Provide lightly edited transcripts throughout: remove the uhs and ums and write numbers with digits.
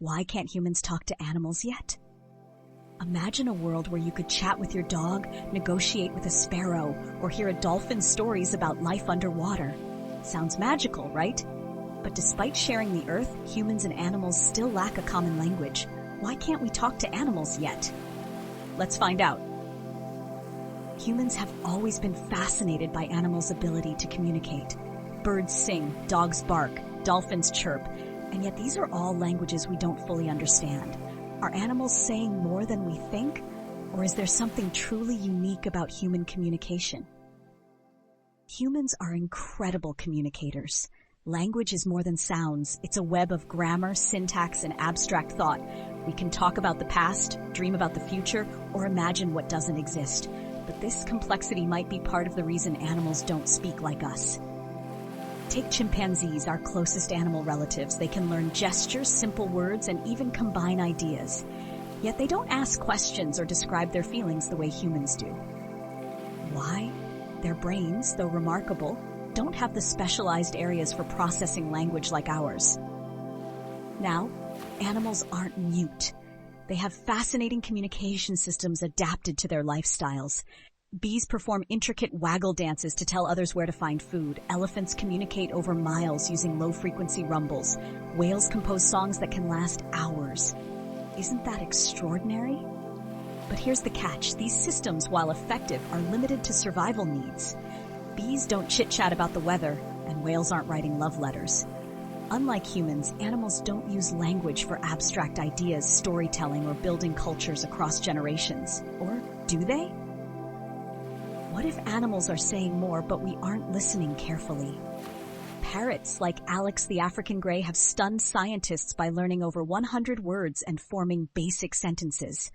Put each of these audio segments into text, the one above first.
Why can't humans talk to animals yet? Imagine a world where you could chat with your dog, negotiate with a sparrow, or hear a dolphin's stories about life underwater. Sounds magical, right? But despite sharing the earth, humans and animals still lack a common language. Why can't we talk to animals yet? Let's find out. Humans have always been fascinated by animals' ability to communicate. Birds sing, dogs bark, dolphins chirp, and yet these are all languages we don't fully understand. Are animals saying more than we think? Or is there something truly unique about human communication? Humans are incredible communicators. Language is more than sounds. It's a web of grammar, syntax, and abstract thought. We can talk about the past, dream about the future, or imagine what doesn't exist. But this complexity might be part of the reason animals don't speak like us. Take chimpanzees, our closest animal relatives. They can learn gestures, simple words, and even combine ideas. Yet they don't ask questions or describe their feelings the way humans do. Why? Their brains, though remarkable, don't have the specialized areas for processing language like ours. Now, animals aren't mute. They have fascinating communication systems adapted to their lifestyles. Bees perform intricate waggle dances to tell others where to find food. Elephants communicate over miles using low-frequency rumbles. Whales compose songs that can last hours. Isn't that extraordinary? But here's the catch. These systems, while effective, are limited to survival needs. Bees don't chit-chat about the weather, and whales aren't writing love letters. Unlike humans, animals don't use language for abstract ideas, storytelling, or building cultures across generations. Or do they? What if animals are saying more, but we aren't listening carefully? Parrots, like Alex the African gray, have stunned scientists by learning over 100 words and forming basic sentences.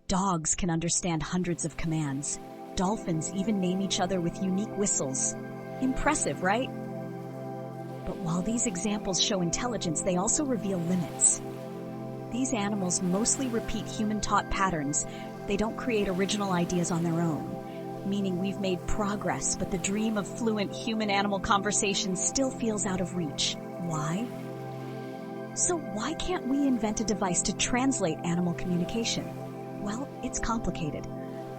Dogs can understand hundreds of commands. Dolphins even name each other with unique whistles. Impressive, right? But while these examples show intelligence, they also reveal limits. These animals mostly repeat human-taught patterns. They don't create original ideas on their own. Meaning we've made progress, but the dream of fluent human-animal conversation still feels out of reach. Why? So why can't we invent a device to translate animal communication? Well, it's complicated.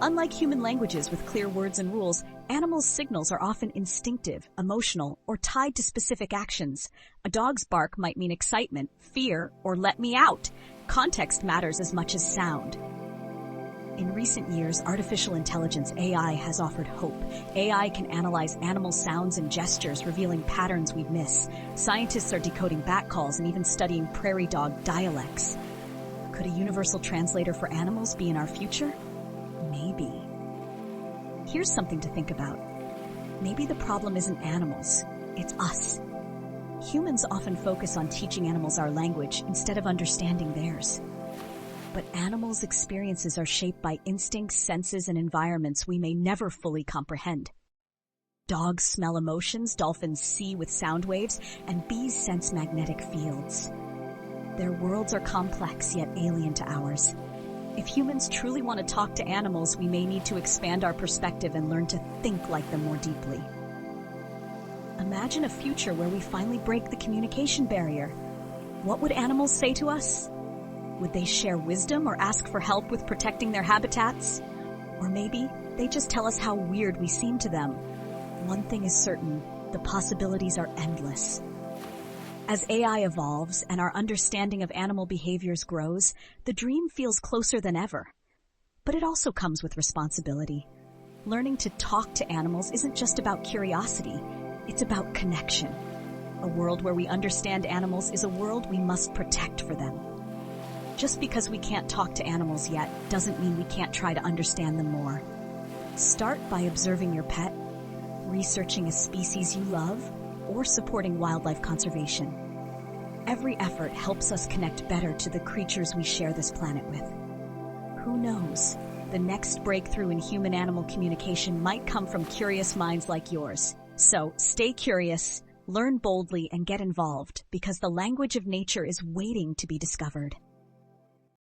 Unlike human languages with clear words and rules, animals' signals are often instinctive, emotional, or tied to specific actions. A dog's bark might mean excitement, fear, or let me out. Context matters as much as sound. In recent years, artificial intelligence, AI, has offered hope. AI can analyze animal sounds and gestures, revealing patterns we'd miss. Scientists are decoding bat calls and even studying prairie dog dialects. Could a universal translator for animals be in our future? Maybe. Here's something to think about. Maybe the problem isn't animals, it's us. Humans often focus on teaching animals our language instead of understanding theirs. But animals' experiences are shaped by instincts, senses, and environments we may never fully comprehend. Dogs smell emotions, dolphins see with sound waves, and bees sense magnetic fields. Their worlds are complex yet alien to ours. If humans truly want to talk to animals, we may need to expand our perspective and learn to think like them more deeply. Imagine a future where we finally break the communication barrier. What would animals say to us? Would they share wisdom or ask for help with protecting their habitats? Or maybe they just tell us how weird we seem to them. One thing is certain, the possibilities are endless. As AI evolves and our understanding of animal behaviors grows, the dream feels closer than ever. But it also comes with responsibility. Learning to talk to animals isn't just about curiosity, it's about connection. A world where we understand animals is a world we must protect for them. Just because we can't talk to animals yet doesn't mean we can't try to understand them more. Start by observing your pet, researching a species you love, or supporting wildlife conservation. Every effort helps us connect better to the creatures we share this planet with. Who knows? The next breakthrough in human-animal communication might come from curious minds like yours. So stay curious, learn boldly, and get involved, because the language of nature is waiting to be discovered.